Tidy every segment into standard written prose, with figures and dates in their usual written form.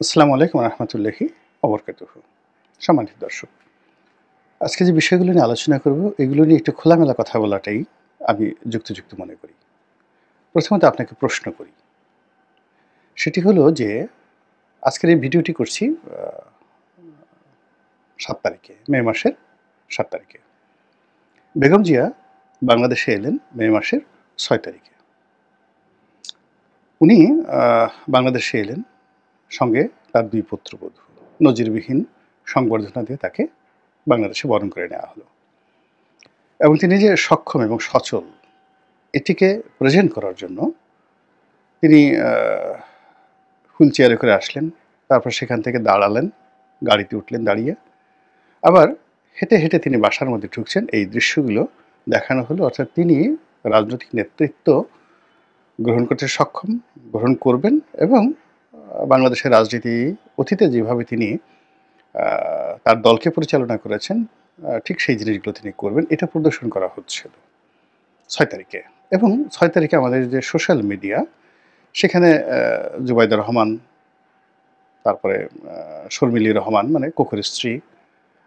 আসসালামু আলাইকুম রহমতুল্লাহি অবরকাতুহু। সম্মানিত দর্শক, আজকে যে বিষয়গুলো নিয়ে আলোচনা করব এগুলো নিয়ে একটু খোলামেলা কথা বলাটাই আমি যুক্তিযুক্ত মনে করি। প্রথমত আপনাকে প্রশ্ন করি, সেটি হলো যে আজকের এই ভিডিওটি করছি ৭ তারিখে, মে মাসের ৭ তারিখে। বেগম জিয়া বাংলাদেশে এলেন মে মাসের ৬ তারিখে। উনি বাংলাদেশে এলেন, সঙ্গে তার ২ পুত্রবধূ। নজিরবিহীন সংবর্ধনা দিয়ে তাকে বাংলাদেশে বরণ করে নেওয়া হলো এবং তিনি যে সক্ষম এবং সচল এটিকে প্রেজেন্ট করার জন্য তিনি হুইল চেয়ারে করে আসলেন, তারপর সেখান থেকে দাঁড়ালেন, গাড়িতে উঠলেন দাঁড়িয়ে, আবার হেঁটে হেঁটে তিনি বাসার মধ্যে ঢুকছেন। এই দৃশ্যগুলো দেখানো হলো, অর্থাৎ তিনি রাজনৈতিক নেতৃত্ব গ্রহণ করতে সক্ষম, গ্রহণ করবেন এবং বাংলাদেশের রাজনীতি অতীতে যেভাবে তিনি তার দলকে পরিচালনা করেছেন ঠিক সেই জিনিসগুলো তিনি করবেন, এটা প্রদর্শন করা হচ্ছিল ৬ তারিখে। এবং ৬ তারিখে আমাদের যে সোশ্যাল মিডিয়া, সেখানে জুবাইদা রহমান, তারপরে শর্মিলী রহমান মানে কোকোর স্ত্রী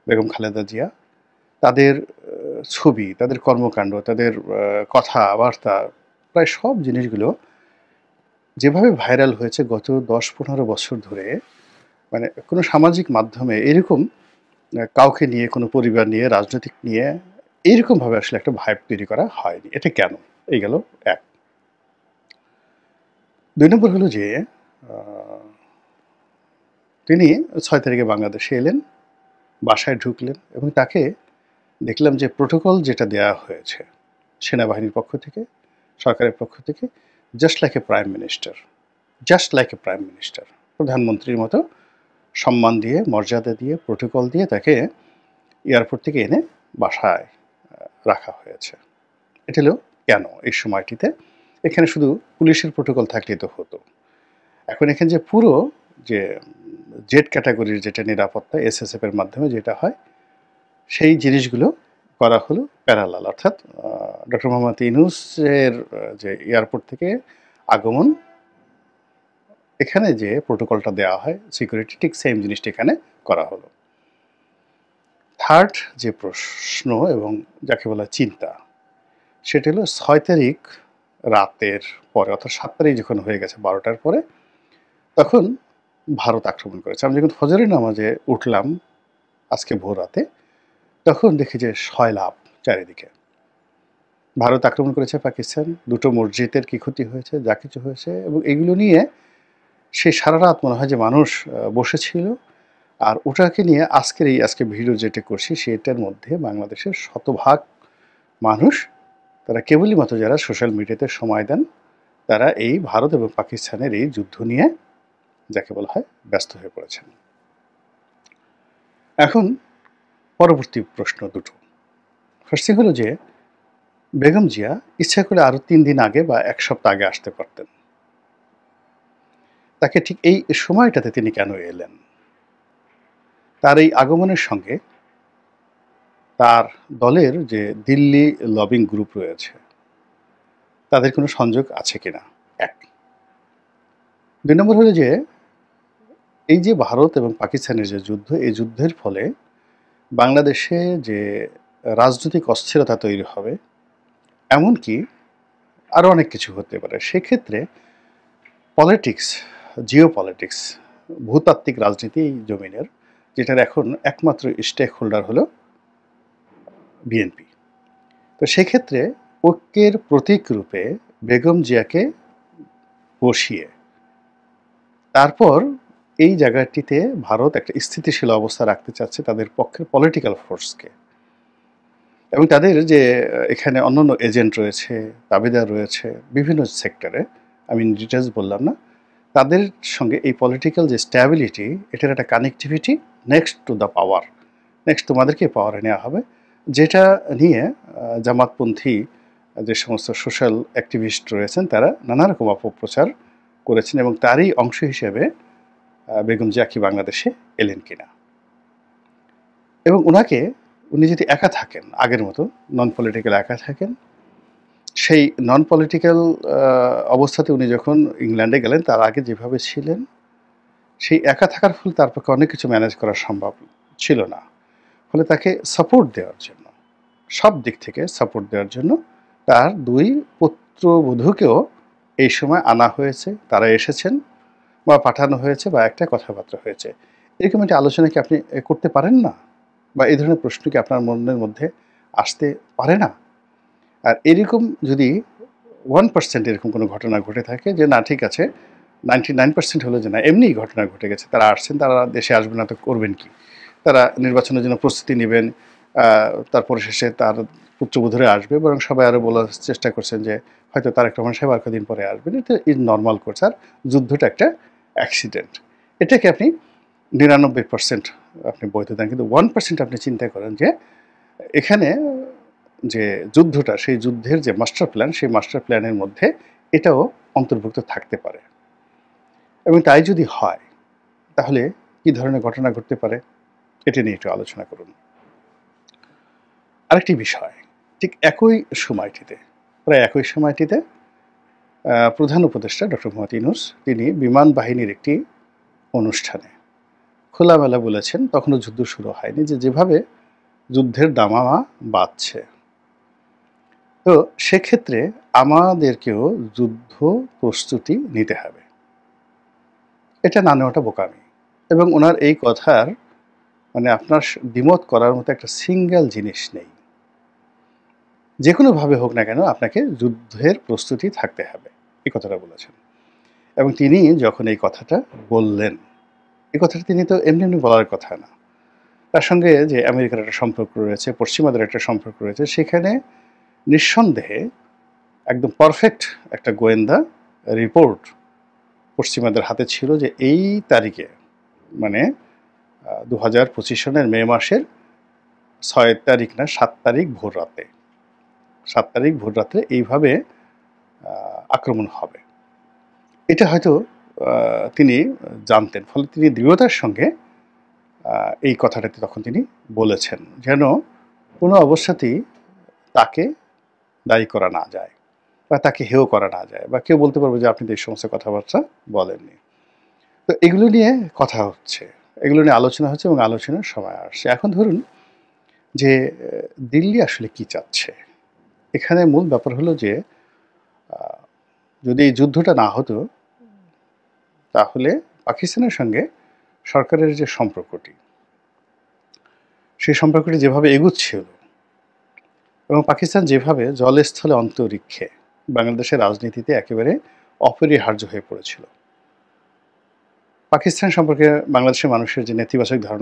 বেগম খালেদা জিয়া, তাদের ছবি, তাদের কর্মকাণ্ড, তাদের কথাবার্তা, প্রায় সব জিনিসগুলো যেভাবে ভাইরাল হয়েছে গত ১০-১৫ বছর ধরে, মানে কোনো সামাজিক মাধ্যমে এরকম কাউকে নিয়ে, কোনো পরিবার নিয়ে, রাজনৈতিক নিয়ে এইরকমভাবে আসলে একটা ভাইব তৈরি করা হয়নি। এটা কেন? এই গেল ১। ২ নম্বর হলো যে তিনি ৬ তারিখে বাংলাদেশে এলেন, বাসায় ঢুকলেন এবং তাকে দেখলাম যে প্রোটোকল যেটা দেয়া হয়েছে সেনাবাহিনীর পক্ষ থেকে, সরকারের পক্ষ থেকে, just like a prime minister, just like a prime minister, প্রধানমন্ত্রীর মতো সম্মান দিয়ে, মর্যাদা দিয়ে, প্রোটোকল দিয়ে তাকে এয়ারপোর্ট থেকে এনে বাসায় রাখা হয়েছে। এটা হলো কেন এই সময়টিতে? এখানে শুধু পুলিশের প্রোটোকল থাকলেই তো হতো। এখন এখানে যে পুরো যে জেড ক্যাটাগরির যেটা নিরাপত্তা এসএসএফ এর মাধ্যমে যেটা হয়, সেই জিনিসগুলো করা হলো প্যারালাল, অর্থাৎ ডক্টর মোহাম্মদ ইউনূসের যে এয়ারপোর্ট থেকে আগমন, এখানে যে প্রোটোকলটা দেওয়া হয় সিকিউরিটি, ঠিক সেম জিনিসটা এখানে করা হলো। থার্ড যে প্রশ্ন এবং যাকে বলা চিন্তা, সেটা হলো ৬ তারিখ রাতের পরে, অর্থাৎ ৭ তারিখ যখন হয়ে গেছে ১২টার পরে, তখন ভারত আক্রমণ করেছে। আমি যখন ফজরের নামাজে উঠলাম আজকে ভোর রাতে, তখন দেখি যে সয়লাব চারিদিকে। ভারত আক্রমণ করেছে পাকিস্তান, ২টো মসজিদের কি ক্ষতি হয়েছে, যা কিছু হয়েছে, এবং এগুলো নিয়ে সে সারা রাত মনে হয় যে মানুষ বসেছিল। আর ওটাকে নিয়ে আজকে ভিডিও যেটা করছি সেটার মধ্যে বাংলাদেশের শতভাগ মানুষ, তারা কেবলই মাত্র যারা সোশ্যাল মিডিয়াতে সময় দেন, তারা এই ভারত এবং পাকিস্তানের এই যুদ্ধ নিয়ে যাকে বলা হয় ব্যস্ত হয়ে পড়েছেন। এখন পরবর্তী প্রশ্ন দুটো। ফার্স্ট থিং হলো যে বেগম জিয়া ইচ্ছা করে আরও ৩ দিন আগে বা ১ সপ্তাহ আগে আসতে পারতেন। তাকে ঠিক এই সময়টাতে তিনি কেন এলেন? তার এই আগমনের সঙ্গে তার দলের যে দিল্লি লবিং গ্রুপ রয়েছে, তাদের কোনো সংযোগ আছে কিনা? ১। ২ নম্বর হলো যে এই যে ভারত এবং পাকিস্তানের যে যুদ্ধ, এই যুদ্ধের ফলে বাংলাদেশে যে রাজনৈতিক অস্থিরতা তৈরি হবে, এমনকি আরও অনেক কিছু হতে পারে। সেক্ষেত্রে পলিটিক্স, জিও পলিটিক্স, ভূতাত্ত্বিক রাজনীতি এই জমিনের, যেটার এখন একমাত্র স্টেক হোল্ডার হলো বিএনপি। তো সেক্ষেত্রে ঐক্যের প্রতীক রূপে বেগম জিয়াকে বসিয়ে তারপর এই জায়গাটিতে ভারত একটা স্থিতিশীল অবস্থা রাখতে চাচ্ছে তাদের পক্ষের পলিটিক্যাল ফোর্সকে, এবং তাদের যে এখানে অন্যান্য এজেন্ট রয়েছে, দাবিদার রয়েছে বিভিন্ন সেক্টরে, আমি ডিটেলস বললাম না, তাদের সঙ্গে এই পলিটিক্যাল যে স্ট্যাবিলিটি, এটার একটা connectivity next to the power, next তোমাদেরকে পাওয়ারে নেওয়া হবে, যেটা নিয়ে জামাতপন্থী যে সমস্ত সোশ্যাল অ্যাক্টিভিস্ট রয়েছেন তারা নানা রকম অপপ্রচার করেছেন, এবং তারই অংশ হিসেবে বেগম জিয়া কি বাংলাদেশে এলেন কিনা। এবং উনি যদি একা থাকেন, আগের মতো নন পলিটিক্যাল একা থাকেন, সেই নন পলিটিক্যাল অবস্থাতে উনি যখন ইংল্যান্ডে গেলেন তার আগে যেভাবে ছিলেন সেই একা থাকার ফলে তার পক্ষে অনেক কিছু ম্যানেজ করা সম্ভব ছিল না। ফলে তাকে সাপোর্ট দেওয়ার জন্য, সব দিক থেকে সাপোর্ট দেওয়ার জন্য তার ২ পুত্রবধূকেও এই সময় আনা হয়েছে। তারা এসেছেন বা পাঠানো হয়েছে বা একটা কথাবার্তা হয়েছে। এরকম একটা আলোচনা কি আপনি করতে পারেন না? বা এই ধরনের প্রশ্ন কি আপনার মনের মধ্যে আসতে পারে না? আর এরকম যদি 1% এরকম কোনো ঘটনা ঘটে থাকে যে না ঠিক আছে, 99% হলো যে না এমনিই ঘটনা ঘটে গেছে। তারা আসছেন, তারা দেশে আসবে না তো করবেন কি? তারা নির্বাচনের জন্য প্রস্তুতি নিবেন। তারপরে শেষে তার পুত্রবধূরা আসবে, বরং সবাই আরো বলার চেষ্টা করছেন যে হয়তো তারেক রহমান সাহেব আর কদিন পরে আসবেন। এটা ইজ নরমাল কোর্স। আর যুদ্ধটা একটা অ্যাক্সিডেন্ট। এটাকে আপনি ৯৯% আপনি বৈধ দেন। কিন্তু 1% আপনি চিন্তা করেন যে এখানে যে যুদ্ধটা, সেই যুদ্ধের যে মাস্টার প্ল্যান, সেই মাস্টার প্ল্যানের মধ্যে এটাও অন্তর্ভুক্ত থাকতে পারে। এবং তাই যদি হয়, তাহলে কি ধরনের ঘটনা ঘটতে পারে? এটা নিয়ে একটু আলোচনা করুন। আরেকটি বিষয়, ঠিক একই সময়টিতে, প্রায় একই সময়টিতে প্রধান উপদেষ্টা ডক্টর মোহাম্মদ ইউনূস তিনি বিমান বাহিনীর একটি অনুষ্ঠানে খোলামেলা বলেছেন, তখনও যুদ্ধ শুরু হয়নি, যে যেভাবে যুদ্ধের দামামা বাজছে, তো সেক্ষেত্রে আমাদেরকেও যুদ্ধ প্রস্তুতি নিতে হবে। এটা না নেওয়াটা বোকামি। এবং ওনার এই কথার মানে আপনার দ্বিমত করার মতো একটা সিঙ্গেল জিনিস নেই। যে কোনোভাবে হোক না কেন আপনাকে যুদ্ধের প্রস্তুতি থাকতে হবে, এই কথাটা বলেছেন। এবং তিনি যখন এই কথাটা বললেন, এই কথাটা তিনি তো এমনি এমনি বলার কথা না। তার সঙ্গে যে আমেরিকার একটা সম্পর্ক রয়েছে, পশ্চিমাদের একটা সম্পর্ক রয়েছে, সেখানে নিঃসন্দেহে একদম পারফেক্ট একটা গোয়েন্দা রিপোর্ট পশ্চিমাদের হাতে ছিল যে এই তারিখে, মানে ২০২৫ সনের মে মাসের ৬ তারিখ না ৭ তারিখ ভোর রাতে, ৭ তারিখ ভোর রাত্রে এইভাবে আক্রমণ হবে। এটা হয়তো তিনি জানতেন। ফলে তিনি দৃঢ়তার সঙ্গে এই কথাটাতে তখন তিনি বলেছেন, যেন কোনো অবস্থাতেই তাকে দায়ী করা না যায় বা তাকে হেয় করা না যায়, বা কেউ বলতে পারবে যে আপনি তো এই সমস্ত কথাবার্তা বলেননি। তো এগুলো নিয়ে কথা হচ্ছে, এগুলো নিয়ে আলোচনা হচ্ছে এবং আলোচনার সময় আসছে। এখন ধরুন যে দিল্লি আসলে কি চাচ্ছে? এখানে মূল ব্যাপার হলো যে যদি এই যুদ্ধটা না হতো, তাহলে পাকিস্তানের সঙ্গে সরকারের যে সম্পর্কটি, সেই সম্পর্কটি যেভাবে এগুচ্ছিল এবং পাকিস্তান যেভাবে জলে স্থলে অন্তরিক্ষে বাংলাদেশের রাজনীতিতে একেবারে অপরিহার্য হয়ে পড়েছিল, পাকিস্তান সম্পর্কে বাংলাদেশের মানুষের যে নেতিবাচক ধারণা